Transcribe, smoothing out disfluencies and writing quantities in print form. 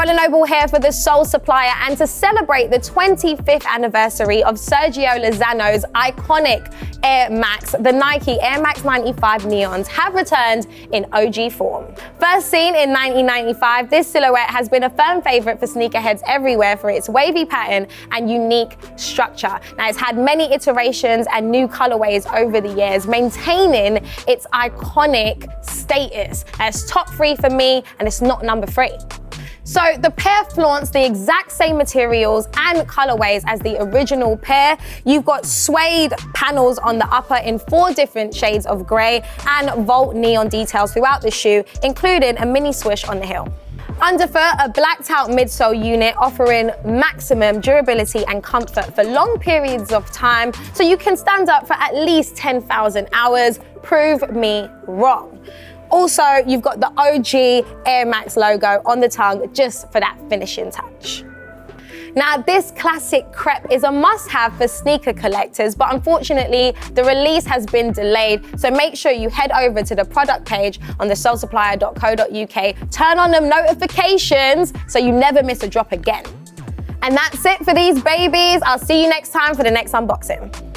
Joelah Noble here for the Soul Supplier, and to celebrate the 25th anniversary of Sergio Lozano's iconic Air Max, the Nike Air Max 95 Neons have returned in OG form. First seen in 1995, this silhouette has been a firm favorite for sneakerheads everywhere for its wavy pattern and unique structure. Now, it's had many iterations and new colorways over the years, maintaining its iconic status. It's top 3 for me, and it's not number 3. So the pair flaunts the exact same materials and colorways as the original pair. You've got suede panels on the upper in 4 different shades of gray and Volt neon details throughout the shoe, including a mini swoosh on the heel. Underfoot, a blacked out midsole unit offering maximum durability and comfort for long periods of time, so you can stand up for at least 10,000 hours. Prove me wrong. Also, you've got the OG Air Max logo on the tongue just for that finishing touch. Now, this classic crepe is a must-have for sneaker collectors, but unfortunately, the release has been delayed, so make sure you head over to the product page on thesoulsupplier.co.uk, turn on them notifications so you never miss a drop again. And that's it for these babies. I'll see you next time for the next unboxing.